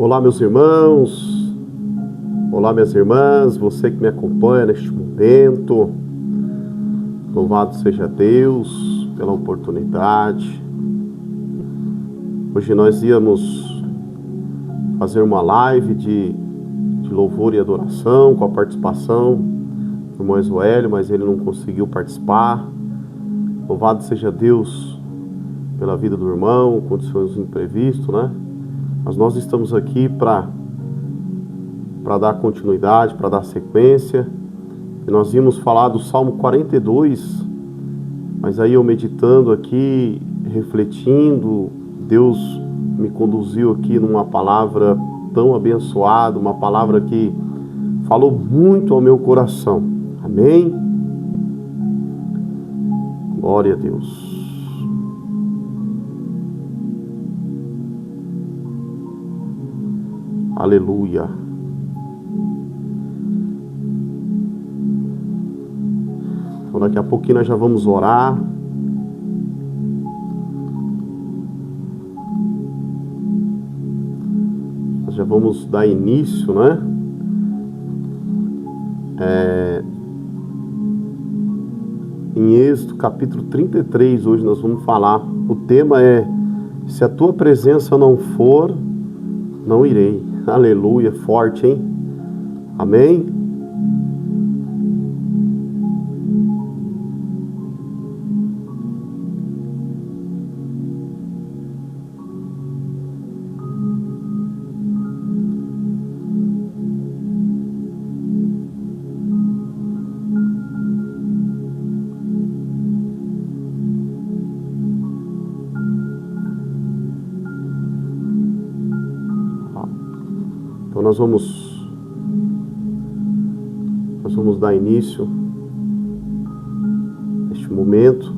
Olá, meus irmãos, olá, minhas irmãs, você que me acompanha neste momento. Louvado seja Deus pela oportunidade. Hoje nós íamos fazer uma live de louvor e adoração com a participação do irmão Joelho, mas ele não conseguiu participar. Louvado seja Deus pela vida do irmão, condições imprevistas, né? Mas nós estamos aqui para dar continuidade, para dar sequência. E nós íamos falar do Salmo 42, mas aí eu meditando aqui, refletindo, Deus me conduziu aqui numa palavra tão abençoada, uma palavra que falou muito ao meu coração. Amém? Glória a Deus. Aleluia. Então daqui a pouquinho nós já vamos orar. Nós já vamos dar início, né? Em Êxodo capítulo 33, hoje nós vamos falar. O tema é: se a tua presença não for, não irei. Aleluia, forte, hein? Amém? Então nós vamos dar início neste momento.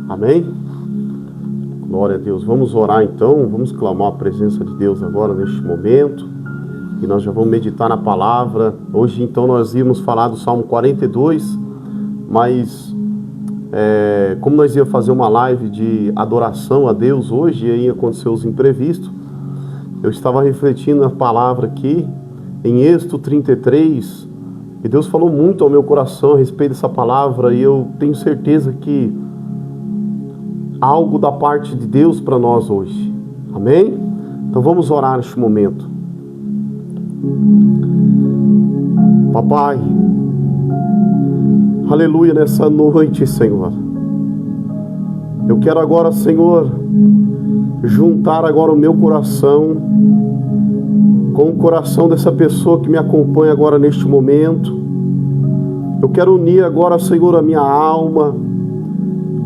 Amém? Glória a Deus. Vamos orar então, vamos clamar a presença de Deus agora neste momento. E nós já vamos meditar na palavra. Hoje então nós íamos falar do Salmo 42, mas como nós íamos fazer uma live de adoração a Deus hoje, e aí aconteceu os imprevistos, eu estava refletindo na palavra aqui, em Êxodo 33, e Deus falou muito ao meu coração a respeito dessa palavra, e eu tenho certeza que algo da parte de Deus para nós hoje. Amém? Então vamos orar neste momento. Papai, aleluia, nessa noite, Senhor, eu quero agora, Senhor, juntar agora o meu coração com o coração dessa pessoa que me acompanha agora neste momento. Eu quero unir agora, Senhor, a minha alma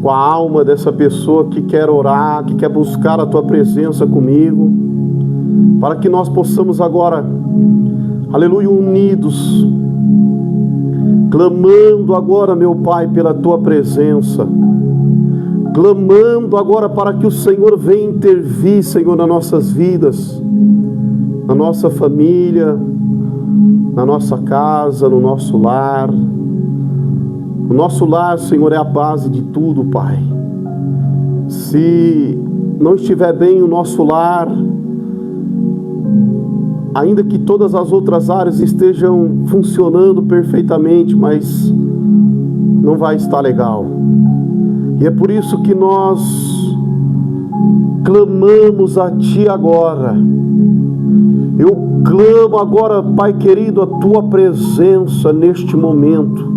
com a alma dessa pessoa que quer orar, que quer buscar a Tua presença comigo, para que nós possamos agora, aleluia, unidos, clamando agora, meu Pai, pela Tua presença, clamando agora para que o Senhor venha intervir, Senhor, nas nossas vidas, na nossa família, na nossa casa, no nosso lar. O nosso lar, Senhor, é a base de tudo, Pai. Se não estiver bem o nosso lar, ainda que todas as outras áreas estejam funcionando perfeitamente, mas não vai estar legal. E é por isso que nós clamamos a Ti agora. Eu clamo agora, Pai querido, a Tua presença neste momento.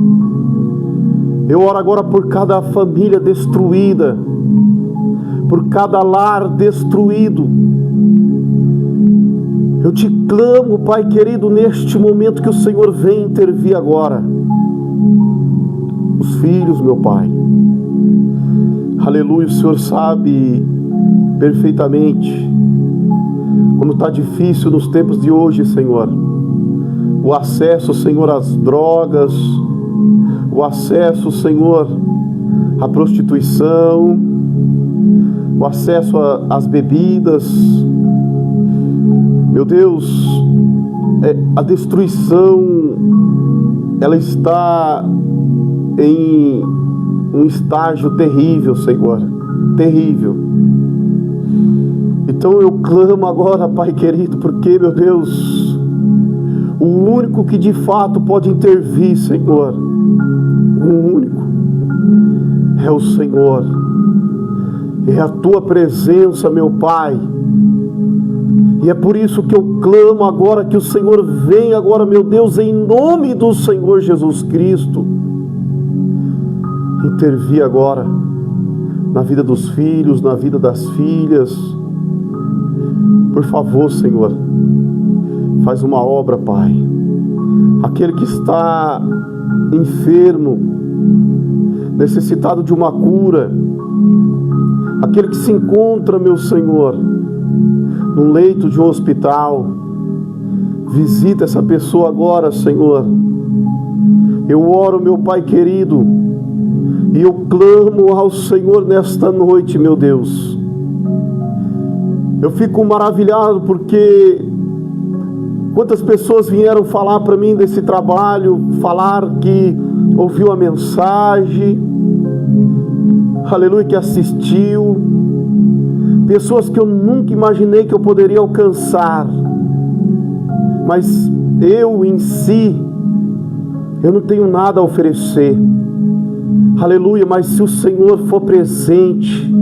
Eu oro agora por cada família destruída, por cada lar destruído. Eu Te clamo, Pai querido, neste momento que o Senhor venha intervir agora. Os filhos, meu Pai. Aleluia, o Senhor sabe perfeitamente como está difícil nos tempos de hoje, Senhor. O acesso, Senhor, às drogas, o acesso, Senhor, à prostituição, o acesso às bebidas, Meu Deus, a destruição, ela está em um estágio terrível, Senhor, terrível. Então eu clamo agora, Pai querido, porque, meu Deus, o único que de fato pode intervir, Senhor, o único, é o Senhor, é a Tua presença, meu Pai. E é por isso que eu clamo agora que o Senhor venha agora, meu Deus, em nome do Senhor Jesus Cristo, intervir agora na vida dos filhos, na vida das filhas. Por favor, Senhor, faz uma obra, Pai. Aquele que está enfermo, necessitado de uma cura, aquele que se encontra, meu Senhor, num leito de um hospital, visita essa pessoa agora, Senhor. Eu oro, meu Pai querido, e eu clamo ao Senhor nesta noite, meu Deus. Eu fico maravilhado porque quantas pessoas vieram falar para mim desse trabalho, falar que ouviu a mensagem, aleluia, que assistiu, pessoas que eu nunca imaginei que eu poderia alcançar, mas eu em si, eu não tenho nada a oferecer, aleluia, mas se o Senhor for presente,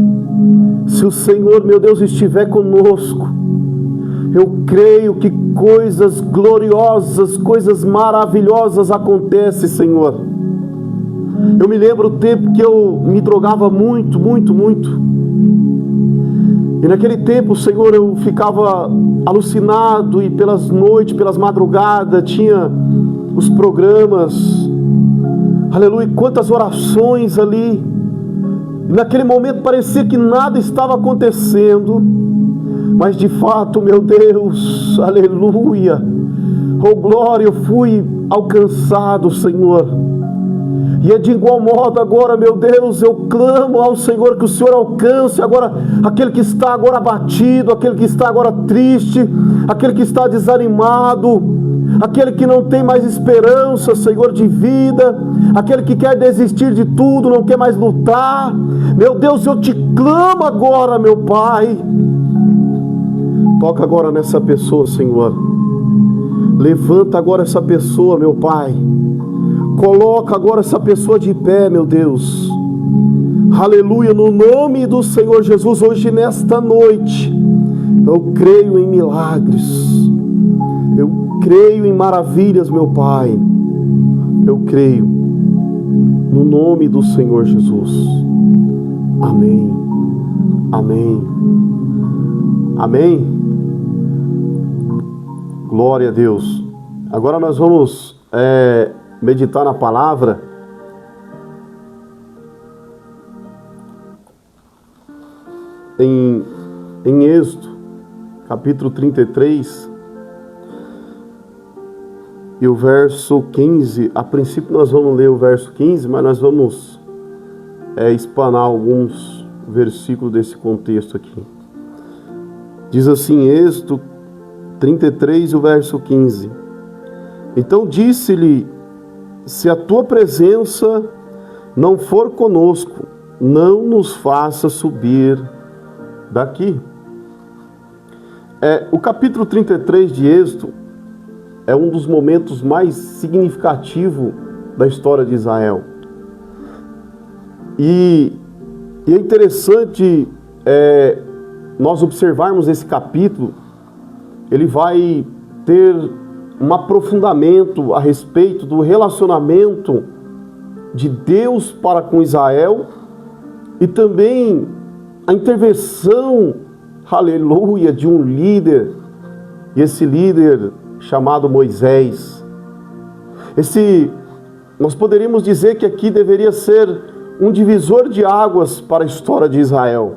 se o Senhor, meu Deus, estiver conosco, eu creio que coisas gloriosas, coisas maravilhosas acontecem, Senhor. Eu me lembro o tempo que eu me drogava muito. E naquele tempo, Senhor, eu ficava alucinado e pelas noites, pelas madrugadas, tinha os programas, aleluia, quantas orações ali. E naquele momento parecia que nada estava acontecendo, mas de fato, meu Deus, aleluia, oh glória, eu fui alcançado, Senhor. E é de igual modo agora, meu Deus, eu clamo ao Senhor que o Senhor alcance agora aquele que está agora abatido, aquele que está agora triste, aquele que está desanimado, aquele que não tem mais esperança, Senhor, de vida, aquele que quer desistir de tudo, não quer mais lutar. Meu Deus, eu te clamo agora, meu Pai. Toca agora nessa pessoa, Senhor. Levanta agora essa pessoa, meu Pai. Coloca agora essa pessoa de pé, meu Deus. Aleluia, no nome do Senhor Jesus, hoje nesta noite, eu creio em milagres. Eu creio em maravilhas, meu Pai. Eu creio no nome do Senhor Jesus. Amém. Amém. Amém. Glória a Deus. Agora nós vamos meditar na palavra. Em Êxodo, capítulo 33, e o verso 15. A princípio nós vamos ler o verso 15, mas nós vamos espanar alguns versículos desse contexto aqui. Diz assim, Êxodo 33, o verso 15. Então disse-lhe: se a tua presença não for conosco, não nos faça subir daqui. O capítulo 33 de Êxodo é um dos momentos mais significativos da história de Israel. E é interessante nós observarmos esse capítulo. Ele vai ter um aprofundamento a respeito do relacionamento de Deus para com Israel e também a intervenção, aleluia, de um líder, e esse líder chamado Moisés. Nós poderíamos dizer que aqui deveria ser um divisor de águas para a história de Israel,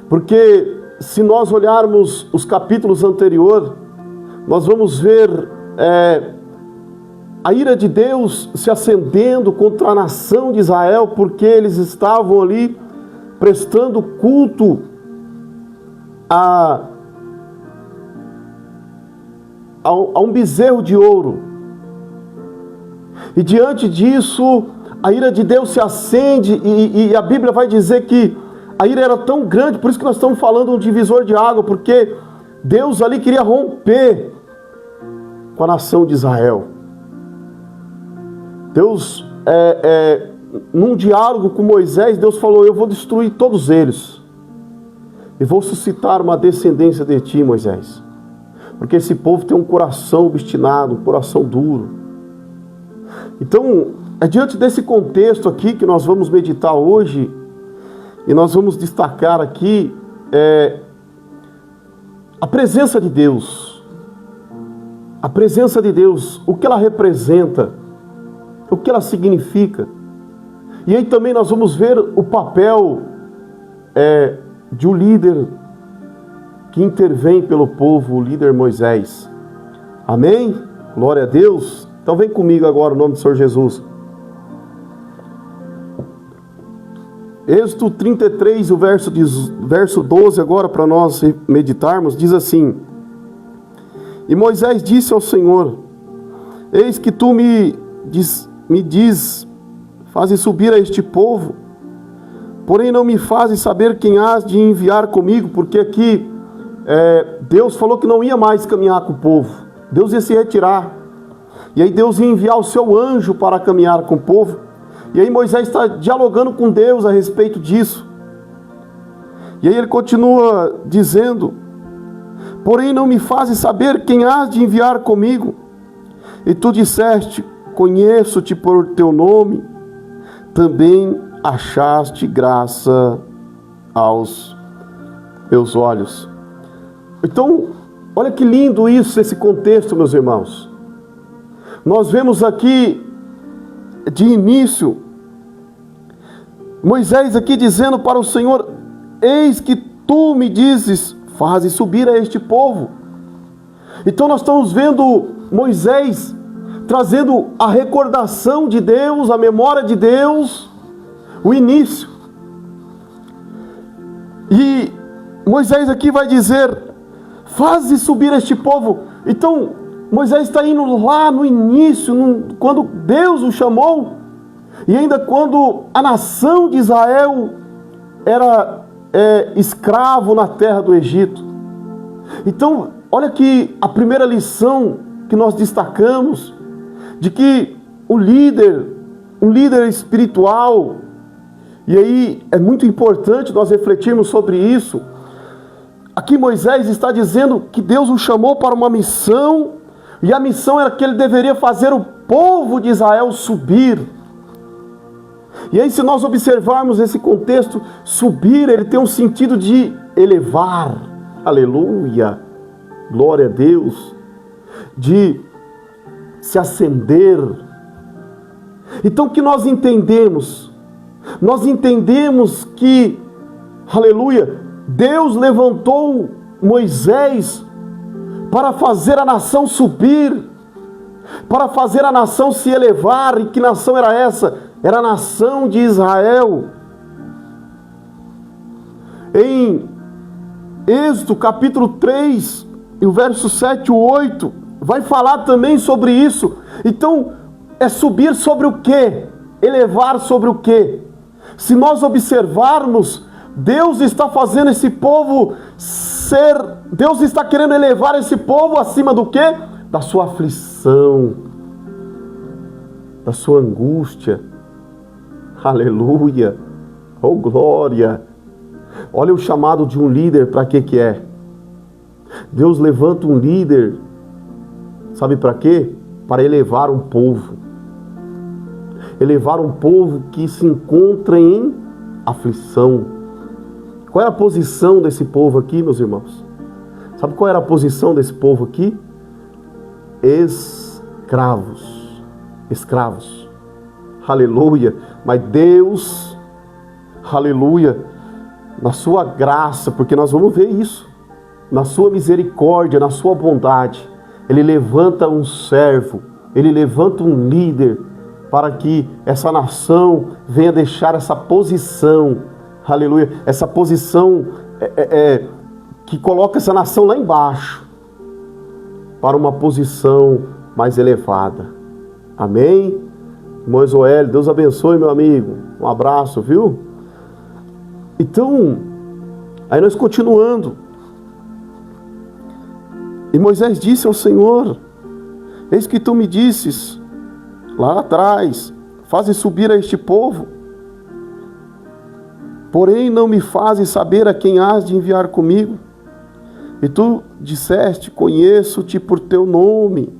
porque se nós olharmos os capítulos anteriores, nós vamos ver a ira de Deus se acendendo contra a nação de Israel, porque eles estavam ali prestando culto a um bezerro de ouro. E diante disso, a ira de Deus se acende e a Bíblia vai dizer que a ira era tão grande, por isso que nós estamos falando um divisor de água, porque Deus ali queria romper com a nação de Israel. Deus, num diálogo com Moisés, Deus falou: eu vou destruir todos eles e vou suscitar uma descendência de ti, Moisés, porque esse povo tem um coração obstinado, um coração duro. Então, é diante desse contexto aqui que nós vamos meditar hoje, e nós vamos destacar aqui a presença de Deus. A presença de Deus, o que ela representa, o que ela significa. E aí também nós vamos ver o papel de um líder que intervém pelo povo, o líder Moisés. Amém? Glória a Deus. Então vem comigo agora, no nome do Senhor Jesus. Êxodo 33, o verso 12 agora, para nós meditarmos, diz assim: e Moisés disse ao Senhor: eis que tu me diz, fazes subir a este povo, porém não me fazes saber quem hás de enviar comigo, porque aqui Deus falou que não ia mais caminhar com o povo, Deus ia se retirar, e aí Deus ia enviar o seu anjo para caminhar com o povo. E aí Moisés está dialogando com Deus a respeito disso. E aí ele continua dizendo: porém não me fazes saber quem hás de enviar comigo. E tu disseste: conheço-te por teu nome, também achaste graça aos meus olhos. Então, olha que lindo isso, esse contexto, meus irmãos. Nós vemos aqui, de início, Moisés aqui dizendo para o Senhor: eis que tu me dizes, fazes subir a este povo. Então nós estamos vendo Moisés trazendo a recordação de Deus, a memória de Deus, o início. E Moisés aqui vai dizer: fazes subir este povo. Então Moisés está indo lá no início, quando Deus o chamou, e ainda quando a nação de Israel era escravo na terra do Egito. Então, olha que a primeira lição que nós destacamos, de que um líder espiritual, e aí é muito importante nós refletirmos sobre isso. Aqui Moisés está dizendo que Deus o chamou para uma missão, e a missão era que ele deveria fazer o povo de Israel subir. E aí, se nós observarmos esse contexto, subir, ele tem um sentido de elevar, aleluia, glória a Deus, de se acender. Então, o que nós entendemos? Nós entendemos que, aleluia, Deus levantou Moisés para fazer a nação subir, para fazer a nação se elevar. E que nação era essa? Era a nação de Israel. Em Êxodo capítulo 3, e o verso 7 e 8, vai falar também sobre isso. Então, é subir sobre o quê? Elevar sobre o quê? Se nós observarmos, Deus está fazendo esse povo Deus está querendo elevar esse povo acima do quê? Da sua aflição, da sua angústia. Aleluia, oh glória. Olha o chamado de um líder, para que é? Deus levanta um líder, sabe para quê? Para elevar um povo. Elevar um povo que se encontra em aflição. Qual era a posição desse povo aqui, meus irmãos? Sabe qual era a posição desse povo aqui? Escravos. Escravos. Aleluia. Mas Deus, aleluia, na sua graça, porque nós vamos ver isso, na sua misericórdia, na sua bondade, Ele levanta um servo, Ele levanta um líder, para que essa nação venha deixar essa posição, aleluia, essa posição que coloca essa nação lá embaixo, para uma posição mais elevada. Amém? Irmão Joel, Deus abençoe, meu amigo. Um abraço, viu? Então, aí nós continuando. E Moisés disse ao Senhor: eis que tu me disses lá atrás, faze subir a este povo, porém não me fazes saber a quem has de enviar comigo. E tu disseste: conheço-te por teu nome,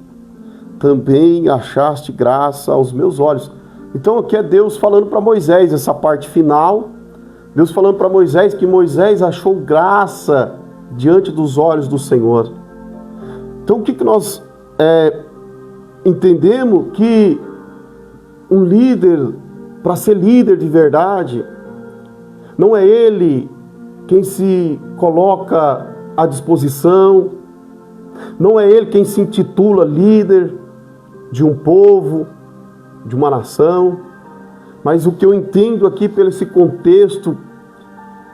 também achaste graça aos meus olhos. Então aqui é Deus falando para Moisés, essa parte final, Deus falando para Moisés que Moisés achou graça diante dos olhos do Senhor. Então o que nós entendemos? Que um líder, para ser líder de verdade, não é ele quem se coloca à disposição, não é ele quem se intitula líder de um povo, de uma nação, mas o que eu entendo aqui pelo esse contexto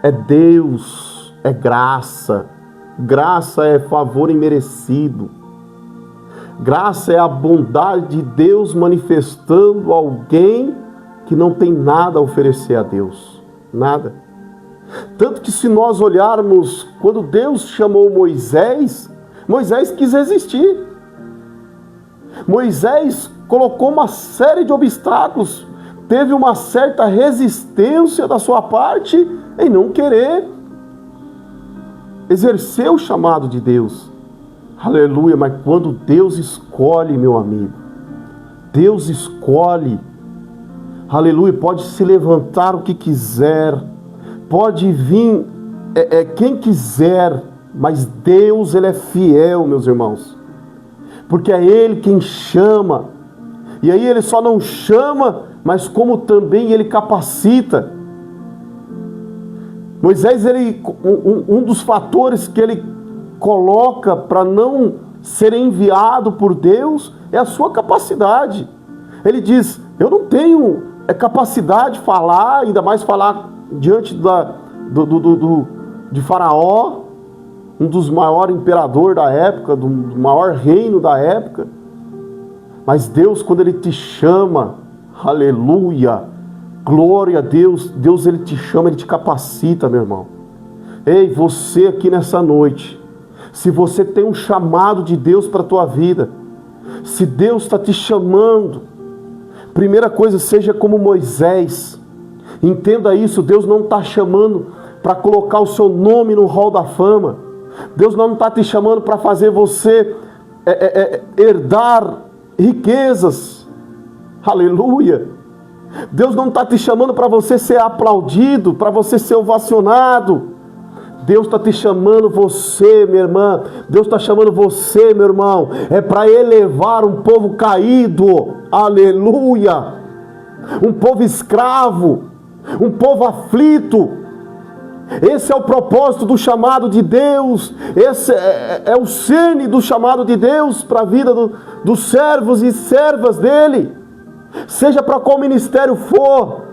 é Deus, é graça. Graça é favor imerecido. Graça é a bondade de Deus manifestando alguém que não tem nada a oferecer a Deus. Nada. Tanto que se nós olharmos, quando Deus chamou Moisés, Moisés quis resistir. Moisés colocou uma série de obstáculos, teve uma certa resistência da sua parte em não querer exercer o chamado de Deus. Aleluia, mas quando Deus escolhe, meu amigo, Deus escolhe, aleluia, pode se levantar o que quiser, pode vir quem quiser, mas Deus, Ele é fiel, meus irmãos, porque é Ele quem chama, e aí Ele só não chama, mas como também Ele capacita. Moisés, um dos fatores que ele coloca para não ser enviado por Deus é a sua capacidade. Ele diz: eu não tenho capacidade de falar, ainda mais falar diante de Faraó, um dos maiores imperadores da época, do maior reino da época. Mas Deus, quando Ele te chama, aleluia, glória a Deus, Deus Ele te chama, Ele te capacita, meu irmão. Ei, você aqui nessa noite, se você tem um chamado de Deus para a tua vida, se Deus está te chamando, primeira coisa, seja como Moisés. Entenda isso, Deus não está chamando para colocar o seu nome no hall da fama. Deus não está te chamando para fazer você herdar riquezas. Aleluia. Deus não está te chamando para você ser aplaudido, para você ser ovacionado. Deus está te chamando você, minha irmã. Deus está chamando você, meu irmão. É para elevar um povo caído. Aleluia. Um povo escravo. Um povo aflito. Esse é o propósito do chamado de Deus. Esse é o cerne do chamado de Deus para a vida dos servos e servas dele. Seja para qual ministério for.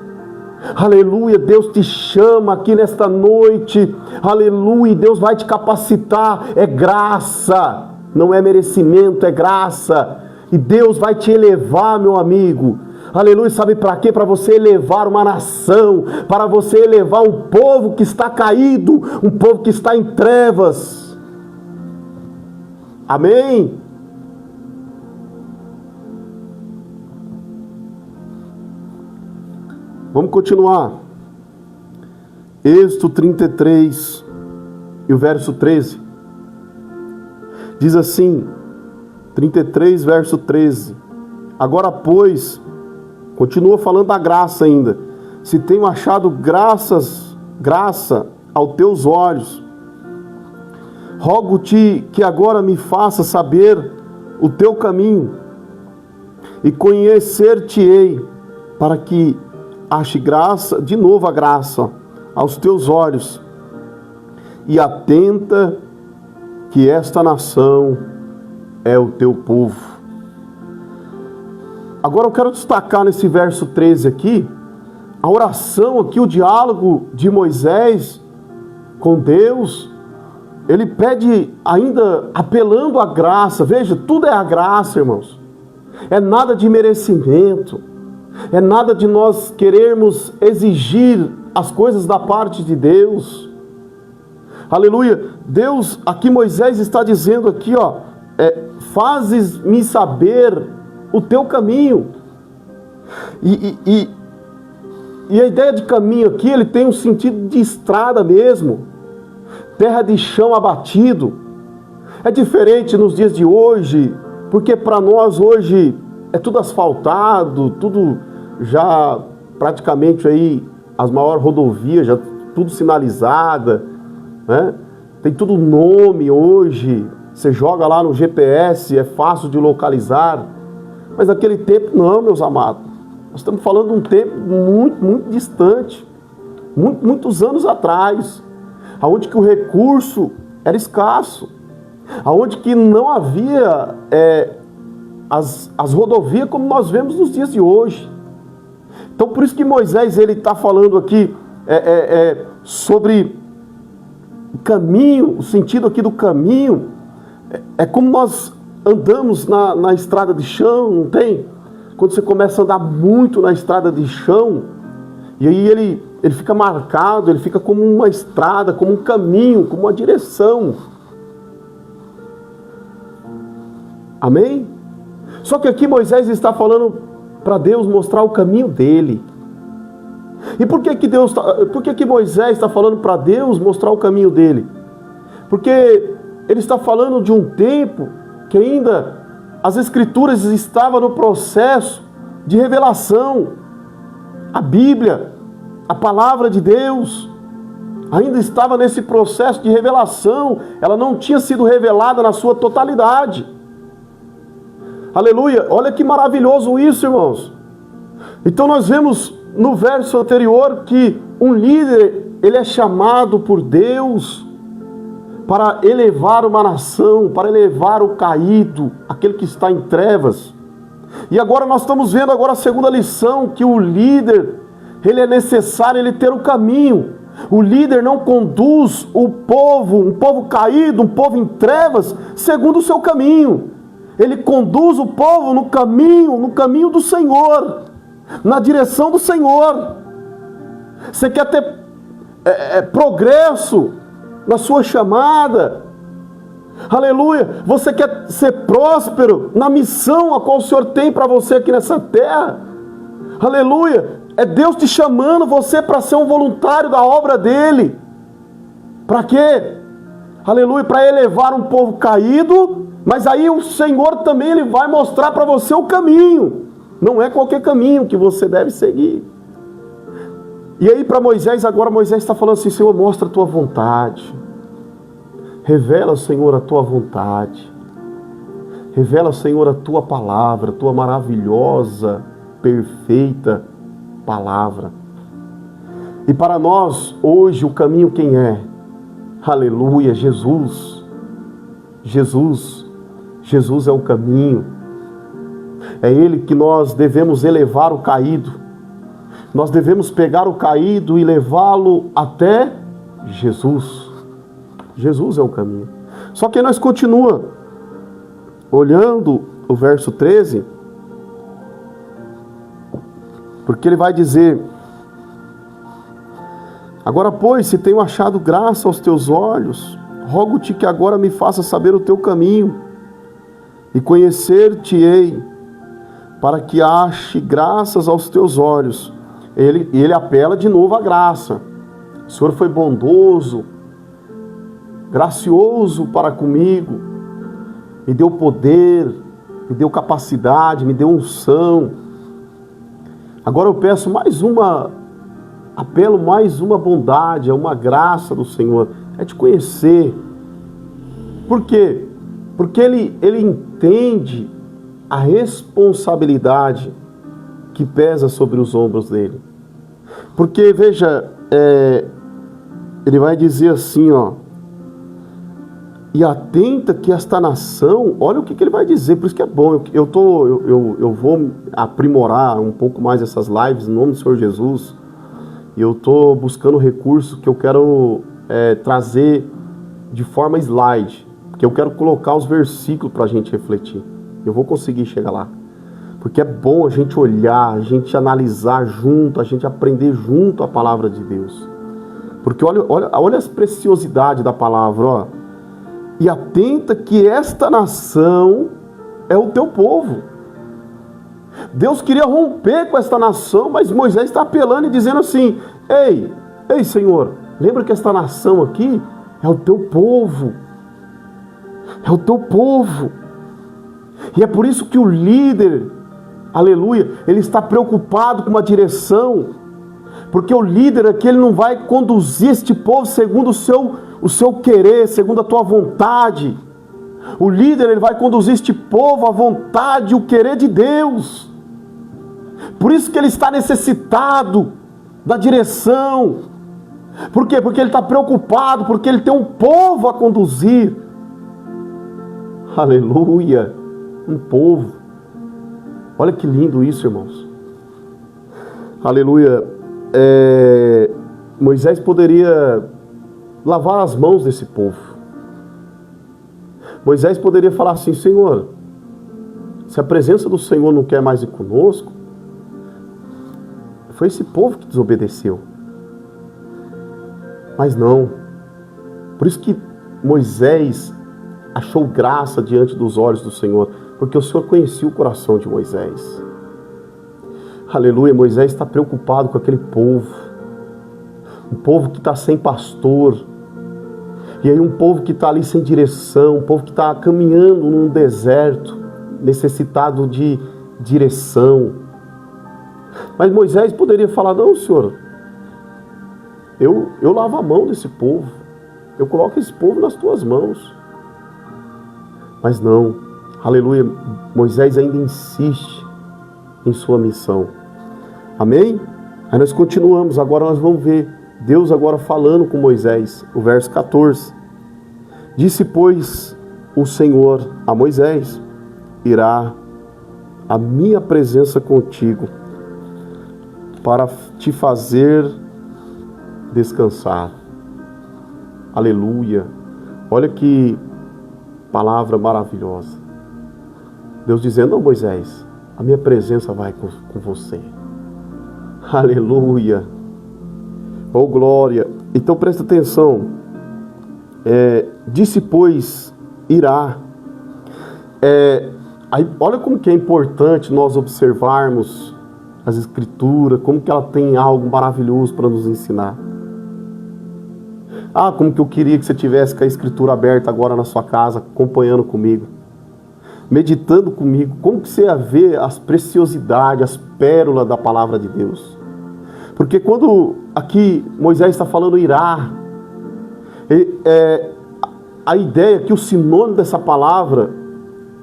Aleluia, Deus te chama aqui nesta noite. Aleluia, Deus vai te capacitar. É graça, não é merecimento, é graça. E Deus vai te elevar, meu amigo. Aleluia, sabe para quê? Para você elevar uma nação, para você elevar um povo que está caído, um povo que está em trevas. Amém? Vamos continuar. Êxodo 33 e o verso 13. Diz assim, 33, verso 13. Agora, pois, continua falando da graça ainda. Se tenho achado graça aos teus olhos, rogo-te que agora me faça saber o teu caminho e conhecer-te-ei, para que ache graça, de novo a graça, aos teus olhos, e atenta que esta nação é o teu povo. Agora eu quero destacar nesse verso 13 aqui, a oração aqui, o diálogo de Moisés com Deus, ele pede ainda apelando à graça. Veja, tudo é a graça, irmãos. É nada de merecimento. É nada de nós querermos exigir as coisas da parte de Deus. Aleluia. Deus, aqui Moisés está dizendo aqui, ó, fazes-me saber o teu caminho. E a ideia de caminho aqui, ele tem um sentido de estrada mesmo. Terra de chão abatido. É diferente nos dias de hoje, porque para nós hoje é tudo asfaltado, tudo já praticamente aí, as maiores rodovias, já tudo sinalizada, né? Tem tudo nome hoje, você joga lá no GPS, é fácil de localizar. Mas naquele tempo não, meus amados. Nós estamos falando de um tempo muito, muito distante, muitos anos atrás, aonde que o recurso era escasso, aonde que não havia as rodovias como nós vemos nos dias de hoje. Então por isso que Moisés ele está falando aqui sobre o caminho, o sentido aqui do caminho, é como nós andamos na estrada de chão, não tem? Quando você começa a andar muito na estrada de chão, e aí ele fica marcado, ele fica como uma estrada, como um caminho, como uma direção. Amém? Só que aqui Moisés está falando para Deus mostrar o caminho dele. E por que Moisés está falando para Deus mostrar o caminho dele? Porque ele está falando de um tempo que ainda as Escrituras estavam no processo de revelação. A Bíblia, a Palavra de Deus, ainda estava nesse processo de revelação. Ela não tinha sido revelada na sua totalidade. Aleluia! Olha que maravilhoso isso, irmãos. Então nós vemos no verso anterior que um líder, ele é chamado por Deus para elevar uma nação, para elevar o caído, aquele que está em trevas. E agora nós estamos vendo agora a segunda lição, que o líder, ele é necessário ele ter o caminho. O líder não conduz o povo, um povo caído, um povo em trevas, segundo o seu caminho. Ele conduz o povo no caminho do Senhor, na direção do Senhor. Você quer ter progresso na sua chamada? Aleluia! Você quer ser próspero na missão a qual o Senhor tem para você aqui nessa terra? Aleluia! É Deus te chamando você para ser um voluntário da obra dele. Para quê? Aleluia! Para elevar um povo caído, mas aí o Senhor também ele vai mostrar para você o caminho. Não é qualquer caminho que você deve seguir. E aí para Moisés, agora Moisés está falando assim: Senhor, mostra a tua vontade. Revela, Senhor, a tua vontade. Revela, Senhor, a tua palavra, a tua maravilhosa, perfeita palavra. E para nós, hoje, o caminho quem é? Aleluia, Jesus. Jesus. Jesus é o caminho. É Ele que nós devemos elevar o caído. Nós devemos pegar o caído e levá-lo até Jesus. Jesus é o caminho. Só que nós continua olhando o verso 13, porque ele vai dizer: agora, pois, se tenho achado graça aos teus olhos, rogo-te que agora me faça saber o teu caminho, e conhecer-te-ei, para que ache graças aos teus olhos. Ele apela de novo à graça. O Senhor foi bondoso, gracioso para comigo, me deu poder, me deu capacidade, me deu unção. Agora eu peço apelo mais uma bondade, uma graça do Senhor, é te conhecer. Por quê? Porque ele entende a responsabilidade que pesa sobre os ombros dele. Porque, veja, ele vai dizer assim, ó: e atenta que esta nação, olha o que ele vai dizer, por isso que é bom, eu vou aprimorar um pouco mais essas lives, em nome do Senhor Jesus, e eu estou buscando recursos que eu quero trazer de forma slide, porque eu quero colocar os versículos para a gente refletir. Eu vou conseguir chegar lá. Porque é bom a gente olhar, a gente analisar junto, a gente aprender junto a palavra de Deus. Porque olha as preciosidades da palavra, ó. E atenta que esta nação é o teu povo. Deus queria romper com esta nação, mas Moisés está apelando e dizendo assim: Ei Senhor, lembra que esta nação aqui é o teu povo. É o teu povo. E é por isso que o líder, aleluia, ele está preocupado com uma direção. Porque o líder aqui, ele não vai conduzir este povo segundo o seu querer, segundo a tua vontade. O líder, ele vai conduzir este povo à vontade, o querer de Deus. Por isso que ele está necessitado da direção. Por quê? Porque ele está preocupado, porque ele tem um povo a conduzir. Aleluia! Um povo. Olha que lindo isso, irmãos. Aleluia! Moisés poderia lavar as mãos desse povo. Moisés poderia falar assim: Senhor, se a presença do Senhor não quer mais ir conosco, foi esse povo que desobedeceu. Mas não. Por isso que Moisés achou graça diante dos olhos do Senhor, porque o Senhor conhecia o coração de Moisés. Aleluia, Moisés está preocupado com aquele povo. Um povo que está sem pastor. E aí um povo que está ali sem direção, um povo que está caminhando num deserto, necessitado de direção. Mas Moisés poderia falar: não, Senhor, eu lavo a mão desse povo, eu coloco esse povo nas tuas mãos. Mas não, aleluia, Moisés ainda insiste em sua missão. Amém? Aí nós continuamos, agora nós vamos ver Deus agora falando com Moisés, o verso 14. Disse, pois, o Senhor a Moisés: irá a minha presença contigo, para te fazer descansar. Aleluia. Olha que palavra maravilhosa. Deus dizendo: não, Moisés, a minha presença vai com você. Aleluia. Oh, glória. Então presta atenção. Disse, pois, irá. Aí, olha como que é importante nós observarmos as Escrituras, como que ela tem algo maravilhoso para nos ensinar. Ah, como que eu queria que você tivesse com a Escritura aberta agora na sua casa, acompanhando comigo, meditando comigo, como que você ia ver as preciosidades, as pérolas da palavra de Deus. Porque quando aqui Moisés está falando irá, a ideia que o sinônimo dessa palavra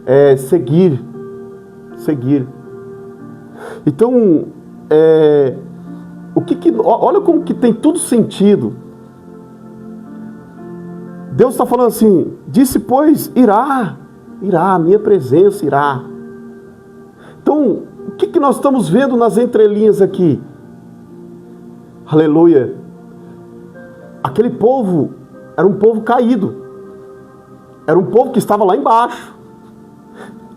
é seguir. Seguir. Então, olha como que tem tudo sentido. Deus está falando assim: disse, pois, irá, a minha presença irá. Então, o que nós estamos vendo nas entrelinhas aqui? Aleluia. Aquele povo era um povo caído. Era um povo que estava lá embaixo.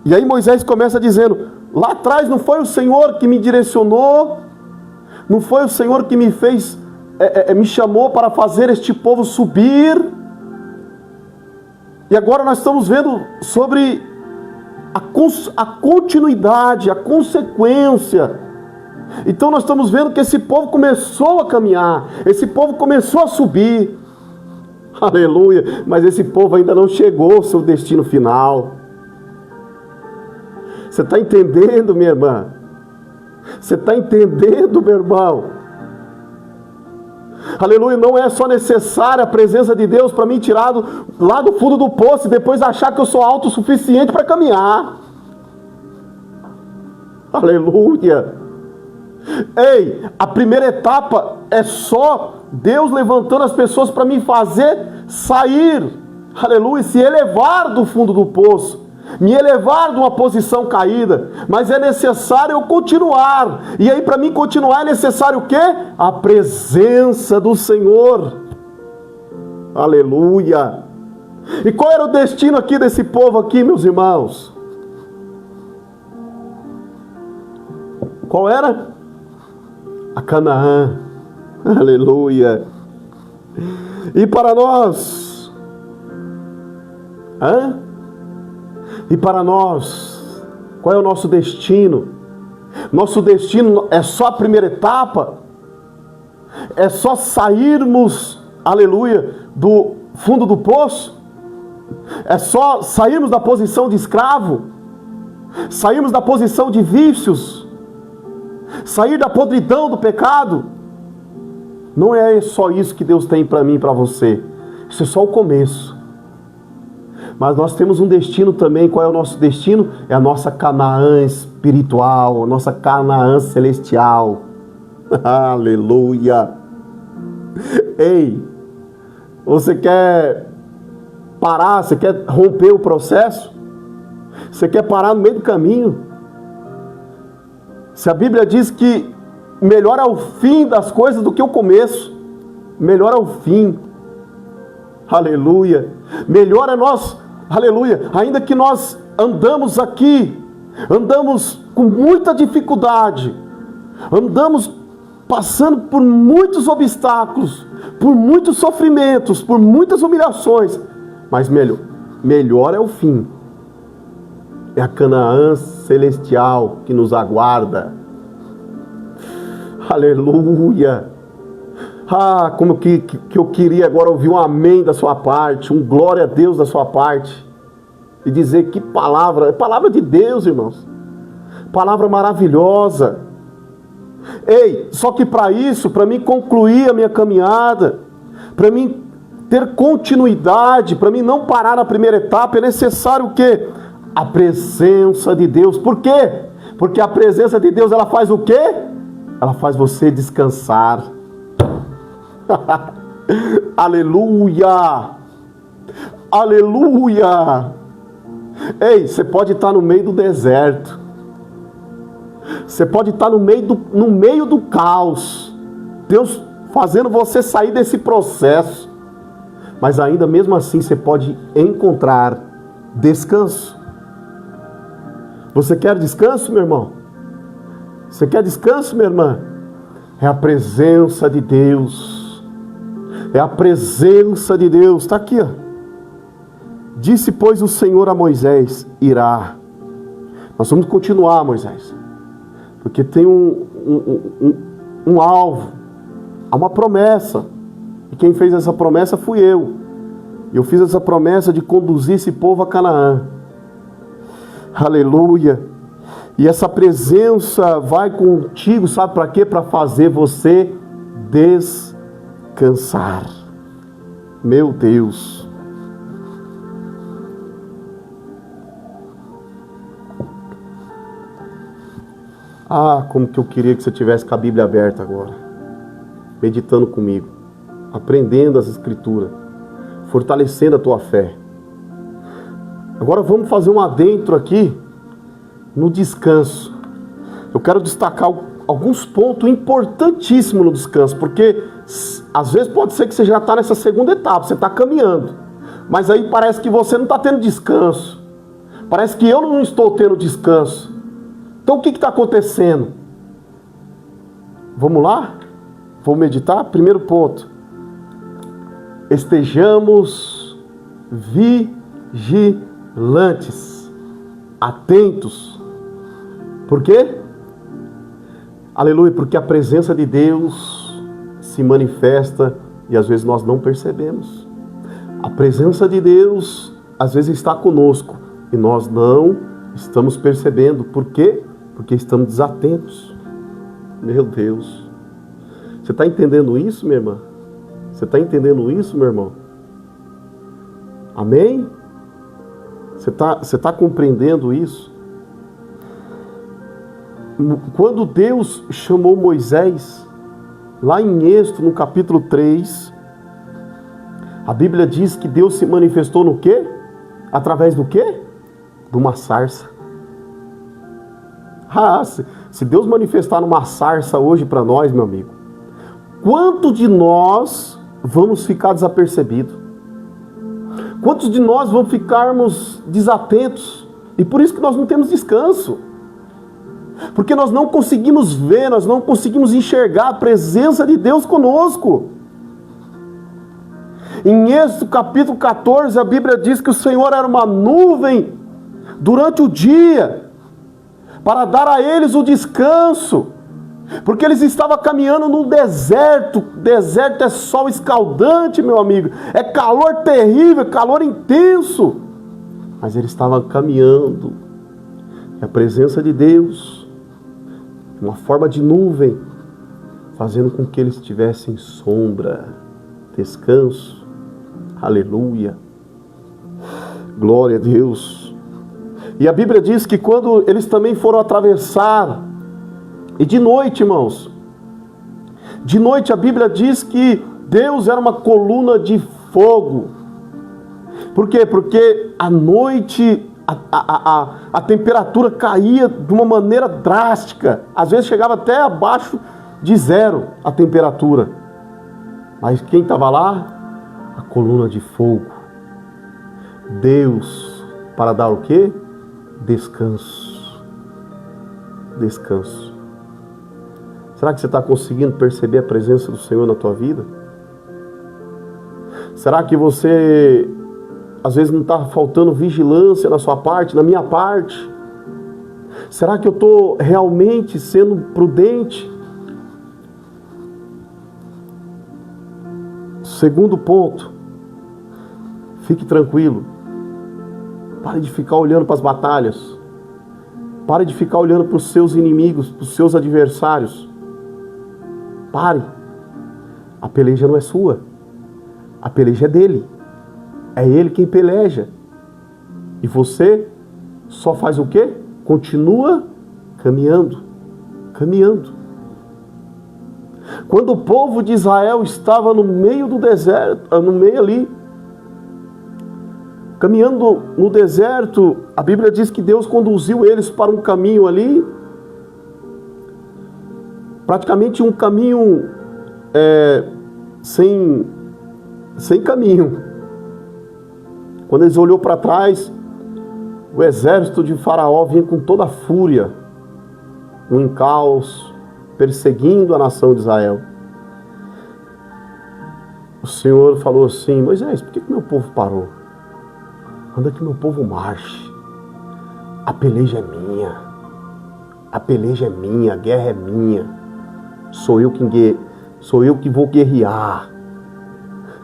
E aí Moisés começa dizendo: lá atrás não foi o Senhor que me direcionou, não foi o Senhor que me fez, me chamou para fazer este povo subir. E agora nós estamos vendo sobre a continuidade, a consequência. Então nós estamos vendo que esse povo começou a caminhar, esse povo começou a subir. Aleluia! Mas esse povo ainda não chegou ao seu destino final. Você está entendendo, minha irmã? Você está entendendo, meu irmão? Aleluia, não é só necessária a presença de Deus para me tirar lá do fundo do poço e depois achar que eu sou autossuficiente para caminhar. Aleluia. Ei, a primeira etapa é só Deus levantando as pessoas para me fazer sair, aleluia, se elevar do fundo do poço, me elevar de uma posição caída. Mas é necessário eu continuar. E aí, para mim continuar, é necessário o quê? A presença do Senhor. Aleluia. E qual era o destino aqui desse povo aqui, meus irmãos? Qual era? A Canaã. Aleluia. E para nós? E para nós? Qual é o nosso destino? Nosso destino é só a primeira etapa? É só sairmos, aleluia, do fundo do poço? É só sairmos da posição de escravo? Sairmos da posição de vícios? Sair da podridão do pecado? Não é só isso que Deus tem para mim e para você. Isso é só o começo. Mas nós temos um destino também. Qual é o nosso destino? É a nossa Canaã espiritual, a nossa Canaã celestial. Aleluia. Ei, você quer parar? Você quer romper o processo? Você quer parar no meio do caminho? Se a Bíblia diz que melhor é o fim das coisas do que o começo, melhor é o fim. Aleluia. Melhor é nós, aleluia, ainda que nós andamos aqui, andamos com muita dificuldade, andamos passando por muitos obstáculos, por muitos sofrimentos, por muitas humilhações, mas melhor é o fim. É a Canaã celestial que nos aguarda. Aleluia. Como que eu queria agora ouvir um amém da sua parte, um glória a Deus da sua parte. E dizer que palavra, é palavra de Deus, irmãos. Palavra maravilhosa. Ei, só que para isso, para mim concluir a minha caminhada, para mim ter continuidade, para mim não parar na primeira etapa, é necessário o quê? A presença de Deus. Por quê? Porque a presença de Deus, ela faz o quê? Ela faz você descansar. Aleluia! Aleluia! Ei, você pode estar no meio do deserto. Você pode estar no meio do caos. Deus fazendo você sair desse processo. Mas ainda mesmo assim você pode encontrar descanso. Você quer descanso, meu irmão? Você quer descanso, minha irmã? É a presença de Deus. É a presença de Deus. Está aqui, ó. Disse, pois, o Senhor a Moisés, irá. Nós vamos continuar, Moisés. Porque tem um alvo. Há uma promessa. E quem fez essa promessa fui eu. Eu fiz essa promessa de conduzir esse povo a Canaã. Aleluia. E essa presença vai contigo, sabe para quê? Para fazer você descansar. Meu Deus. Como que eu queria que você tivesse com a Bíblia aberta agora, meditando comigo, aprendendo as Escrituras, fortalecendo a tua fé. Agora vamos fazer um adentro aqui no descanso. Eu quero destacar alguns pontos importantíssimos no descanso, porque às vezes pode ser que você já está nessa segunda etapa, você está caminhando, mas aí parece que você não está tendo descanso, parece que eu não estou tendo descanso. Então o que está acontecendo? Vamos lá? Vamos meditar? Primeiro ponto. Estejamos vigilantes, atentos. Por quê? Aleluia, porque a presença de Deus se manifesta e às vezes nós não percebemos. A presença de Deus às vezes está conosco e nós não estamos percebendo. Por quê? Porque estamos desatentos. Meu Deus. Você está entendendo isso, minha irmã? Você está entendendo isso, meu irmão? Amém? Você tá compreendendo isso? Quando Deus chamou Moisés, lá em Êxodo, no capítulo 3, a Bíblia diz que Deus se manifestou no quê? Através do quê? De uma sarça. Se Deus manifestar numa sarça hoje para nós, meu amigo, quanto de nós vamos ficar desapercebidos? Quantos de nós vão ficarmos desatentos? E por isso que nós não temos descanso. Porque nós não conseguimos ver, nós não conseguimos enxergar a presença de Deus conosco. Em Êxodo capítulo 14, a Bíblia diz que o Senhor era uma nuvem durante o dia, para dar a eles o descanso, porque eles estavam caminhando no deserto. Deserto é sol escaldante, meu amigo, é calor terrível, calor intenso, mas eles estavam caminhando, e a presença de Deus, uma forma de nuvem, fazendo com que eles tivessem sombra, descanso. Aleluia, glória a Deus. E a Bíblia diz que quando eles também foram atravessar, e de noite, irmãos, de noite a Bíblia diz que Deus era uma coluna de fogo. Por quê? Porque à noite a temperatura caía de uma maneira drástica, às vezes chegava até abaixo de zero a temperatura. Mas quem estava lá? A coluna de fogo. Deus, para dar o quê? Descanso. Descanso. Será que você está conseguindo perceber a presença do Senhor na tua vida? Será que você, às vezes, não está faltando vigilância na sua parte, na minha parte? Será que eu estou realmente sendo prudente? Segundo ponto, fique tranquilo. Pare de ficar olhando para as batalhas. Pare de ficar olhando para os seus inimigos, para os seus adversários. Pare. A peleja não é sua. A peleja é dele. É ele quem peleja. E você só faz o quê? Continua caminhando. Caminhando. Quando o povo de Israel estava no meio do deserto, no meio ali, caminhando no deserto, a Bíblia diz que Deus conduziu eles para um caminho ali, praticamente um caminho sem caminho. Quando eles olhou para trás, o exército de Faraó vinha com toda a fúria, um caos, perseguindo a nação de Israel. O Senhor falou assim: Moisés, por que meu povo parou? Manda que meu povo marche. A peleja é minha. A peleja é minha, a guerra é minha. Sou eu que vou guerrear.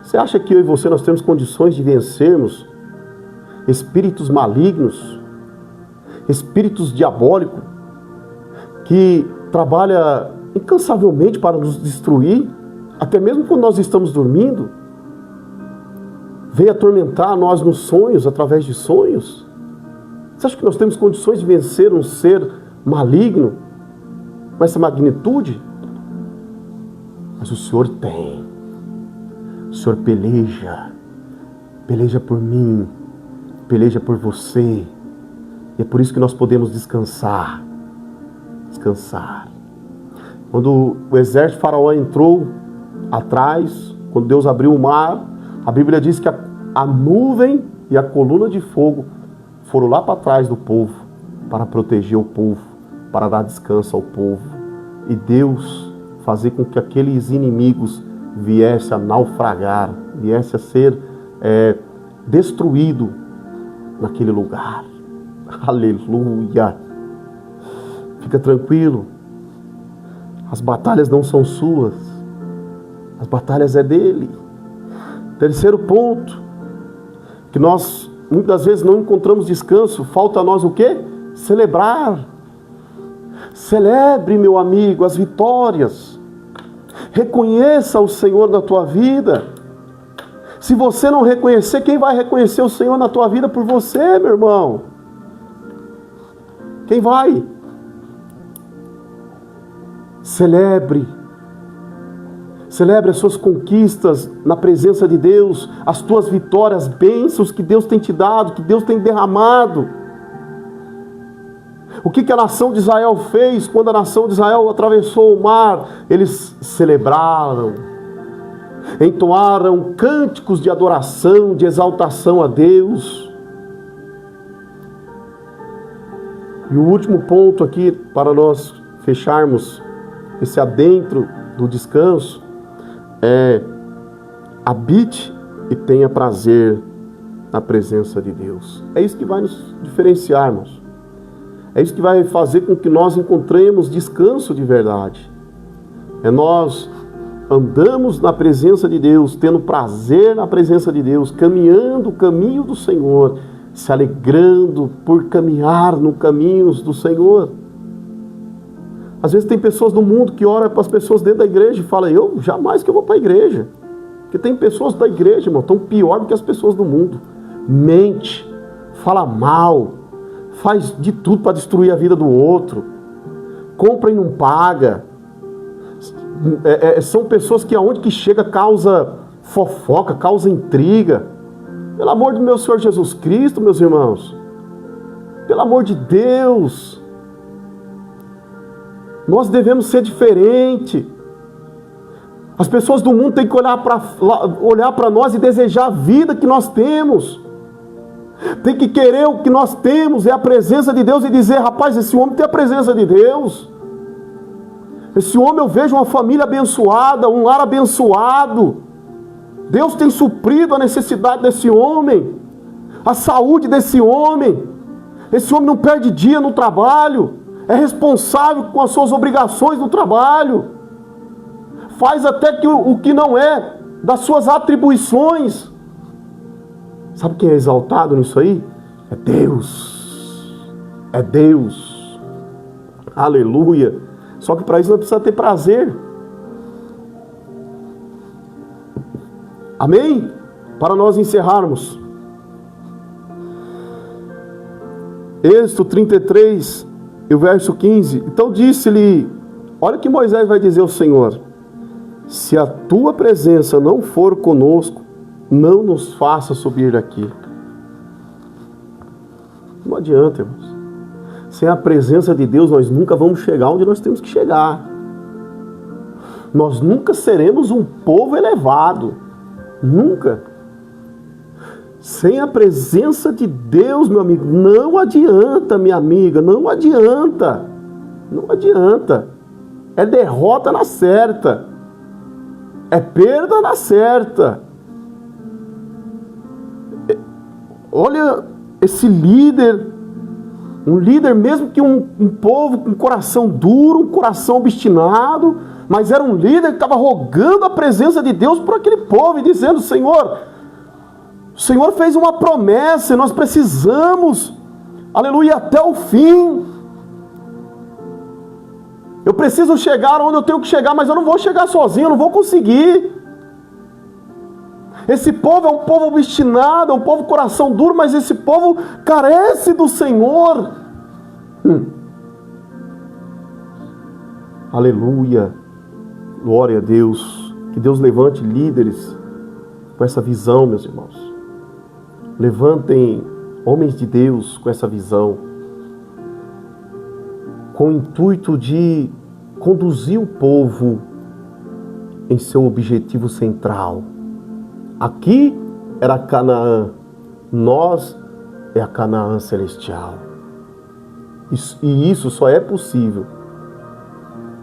Você acha que eu e você nós temos condições de vencermos espíritos malignos, espíritos diabólicos, que trabalha incansavelmente para nos destruir, até mesmo quando nós estamos dormindo, vem atormentar nós nos sonhos, através de sonhos? Você acha que nós temos condições de vencer um ser maligno com essa magnitude? Mas o Senhor tem. O Senhor peleja por mim, peleja por você, e é por isso que nós podemos descansar. Quando o exército de Faraó entrou atrás, quando Deus abriu o mar, a Bíblia diz que a nuvem e a coluna de fogo foram lá para trás do povo, para proteger o povo, para dar descanso ao povo. E Deus fazer com que aqueles inimigos viessem a naufragar, viessem a ser destruído naquele lugar. Aleluia! Fica tranquilo. As batalhas não são suas. As batalhas é dele. Terceiro ponto, que nós muitas vezes não encontramos descanso, falta a nós o quê? Celebrar. Celebre, meu amigo, as vitórias. Reconheça o Senhor na tua vida. Se você não reconhecer, quem vai reconhecer o Senhor na tua vida por você, meu irmão? Quem vai? Celebre. Celebre as suas conquistas na presença de Deus, as tuas vitórias, bênçãos que Deus tem te dado, que Deus tem derramado. O que a nação de Israel fez quando a nação de Israel atravessou o mar? Eles celebraram. entoaram cânticos de adoração, de exaltação a Deus. E o último ponto aqui, para nós fecharmos esse adentro do descanso, é: habite e tenha prazer na presença de Deus. É isso que vai nos diferenciar, irmãos. É isso que vai fazer com que nós encontremos descanso de verdade. É nós andamos na presença de Deus, tendo prazer na presença de Deus, caminhando o caminho do Senhor, se alegrando por caminhar no caminhos do Senhor. Às vezes tem pessoas no mundo que olham para as pessoas dentro da igreja e falam: eu jamais que eu vou para a igreja. Porque tem pessoas da igreja, irmão, tão pior do que as pessoas do mundo. Mente, fala mal, faz de tudo para destruir a vida do outro, compra e não paga. São pessoas que aonde que chega causa fofoca, causa intriga. Pelo amor do meu Senhor Jesus Cristo, meus irmãos, pelo amor de Deus, nós devemos ser diferente. As pessoas do mundo têm que olhar para nós e desejar a vida que nós temos. Tem que querer o que nós temos, é a presença de Deus, e dizer: rapaz, esse homem tem a presença de Deus. Esse homem, eu vejo uma família abençoada, um lar abençoado. Deus tem suprido a necessidade desse homem, a saúde desse homem. Esse homem não perde dia no trabalho, é responsável com as suas obrigações no trabalho, faz até que o que não é das suas atribuições. Sabe quem é exaltado nisso aí? É Deus. É Deus. Aleluia. Só que para isso nós precisamos ter prazer. Amém? Para nós encerrarmos. Êxodo 33, e o verso 15. Então disse-lhe, olha o que Moisés vai dizer ao Senhor: se a tua presença não for conosco, não nos faça subir daqui. Não adianta, irmãos. Sem a presença de Deus, nós nunca vamos chegar onde nós temos que chegar. Nós nunca seremos um povo elevado. Nunca. Sem a presença de Deus, meu amigo, não adianta, minha amiga, não adianta. Não adianta. É derrota na certa. É perda na certa. Olha esse líder, um líder mesmo que um povo com coração duro, um coração obstinado, mas era um líder que estava rogando a presença de Deus por aquele povo e dizendo: Senhor, o Senhor fez uma promessa e nós precisamos, aleluia, até o fim. Eu preciso chegar onde eu tenho que chegar, mas eu não vou chegar sozinho, eu não vou conseguir. Esse povo é um povo obstinado, é um povo coração duro, mas esse povo carece do Senhor. Aleluia, glória a Deus. Que Deus levante líderes com essa visão, meus irmãos. Levantem homens de Deus com essa visão, com o intuito de conduzir o povo em seu objetivo central. Aqui era Canaã, nós é a Canaã celestial. E isso só é possível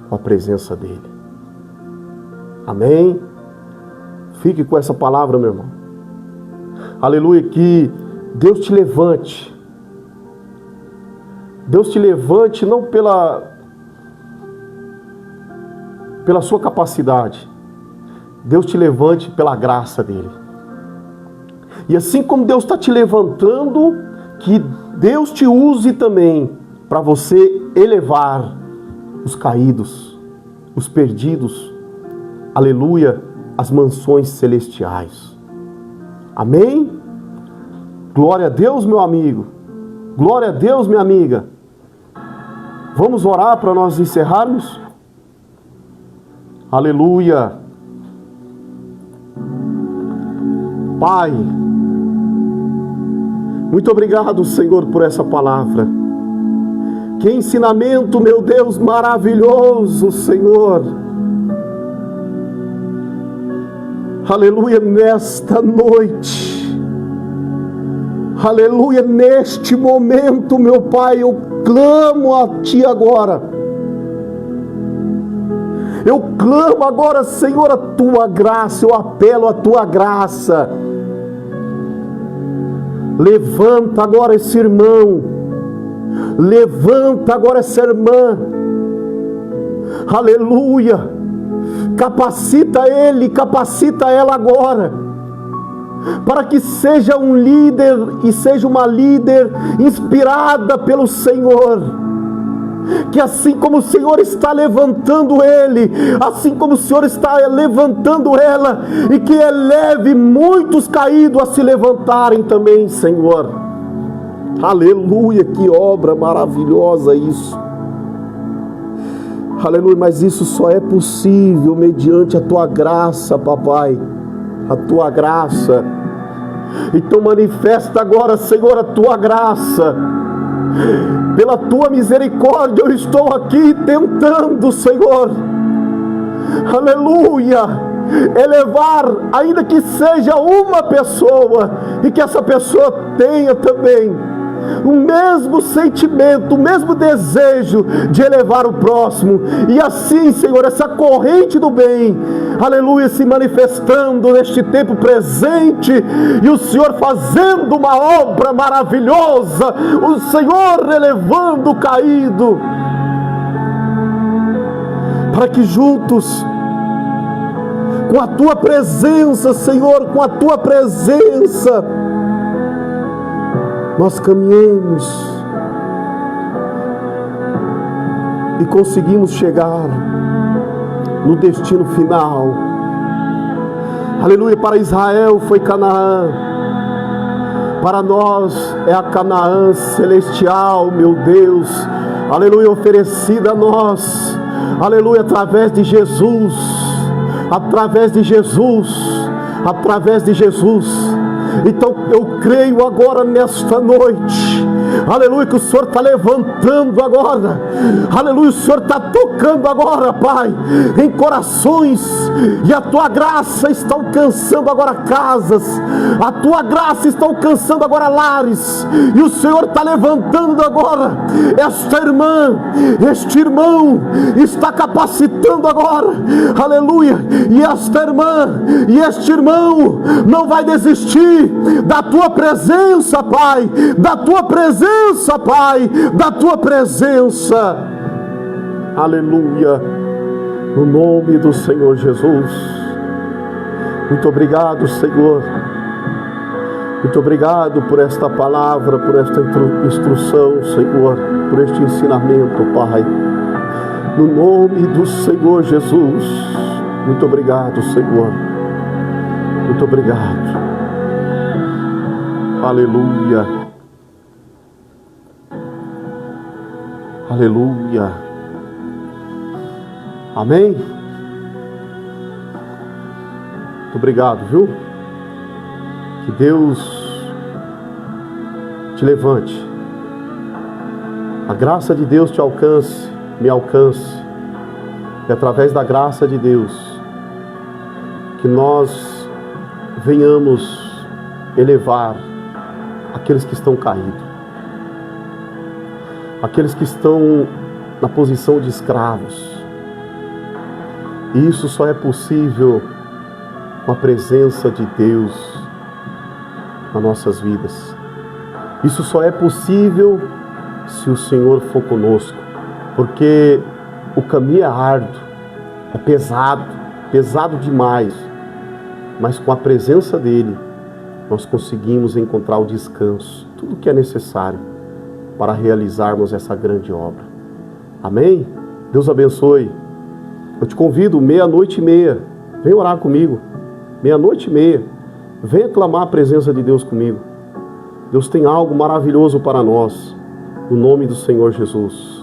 com a presença dele. Amém? Fique com essa palavra, meu irmão. Aleluia, que Deus te levante. Deus te levante não pela sua capacidade. Deus te levante pela graça dele. E assim como Deus está te levantando, que Deus te use também para você elevar os caídos, os perdidos, aleluia, as mansões celestiais. Amém? Glória a Deus, meu amigo. Glória a Deus, minha amiga. Vamos orar para nós encerrarmos? Aleluia. Pai, muito obrigado, Senhor, por essa palavra. Que ensinamento, meu Deus, maravilhoso, Senhor. aleluia, nesta noite, aleluia, neste momento, meu Pai, eu clamo a Ti agora. Eu clamo agora, Senhor, a Tua graça, eu apelo a Tua graça. Levanta agora esse irmão, levanta agora essa irmã, aleluia, capacita ele, capacita ela agora, para que seja um líder e seja uma líder inspirada pelo Senhor. Que assim como o Senhor está levantando ele, assim como o Senhor está levantando ela, e que eleve muitos caídos a se levantarem também, Senhor. Aleluia, que obra maravilhosa isso. Aleluia, mas isso só é possível mediante a Tua graça, Papai, a Tua graça. Então manifesta agora, Senhor, a Tua graça. Pela Tua misericórdia eu estou aqui tentando, Senhor, aleluia, elevar, ainda que seja uma pessoa, e que essa pessoa tenha também o mesmo sentimento, o mesmo desejo de elevar o próximo, e assim, Senhor, essa corrente do bem, aleluia, se manifestando neste tempo presente, e o Senhor fazendo uma obra maravilhosa, o Senhor elevando o caído, para que juntos, com a Tua presença, Senhor, com a Tua presença, nós caminhemos e conseguimos chegar no destino final. Aleluia, para Israel foi Canaã, para nós é a Canaã celestial, meu Deus, aleluia, oferecida a nós, aleluia, através de Jesus, através de Jesus, através de Jesus. Então eu creio agora nesta noite, aleluia, que o Senhor está levantando agora, aleluia, o Senhor está tocando agora, Pai, em corações, e a Tua graça está alcançando agora casas, a Tua graça está alcançando agora lares, e o Senhor está levantando agora esta irmã, este irmão, está capacitando agora, aleluia, e esta irmã, e este irmão, não vai desistir da Tua presença, Pai, da Tua presença, Pai, da Tua presença, aleluia, no nome do Senhor Jesus. Muito obrigado, Senhor, muito obrigado por esta palavra, por esta instrução, Senhor, por este ensinamento, Pai, no nome do Senhor Jesus. Muito obrigado, Senhor, muito obrigado. Aleluia, aleluia, amém? Muito obrigado, viu? Que Deus te levante, a graça de Deus te alcance, me alcance, e através da graça de Deus, que nós venhamos elevar aqueles que estão caídos, aqueles que estão na posição de escravos. E isso só é possível com a presença de Deus nas nossas vidas. Isso só é possível se o Senhor for conosco, porque o caminho é árduo, é pesado, pesado demais, mas com a presença dEle, nós conseguimos encontrar o descanso, tudo que é necessário para realizarmos essa grande obra. Amém? Deus abençoe. Eu te convido, 00:30, vem orar comigo, 00:30, venha clamar a presença de Deus comigo. Deus tem algo maravilhoso para nós, no nome do Senhor Jesus.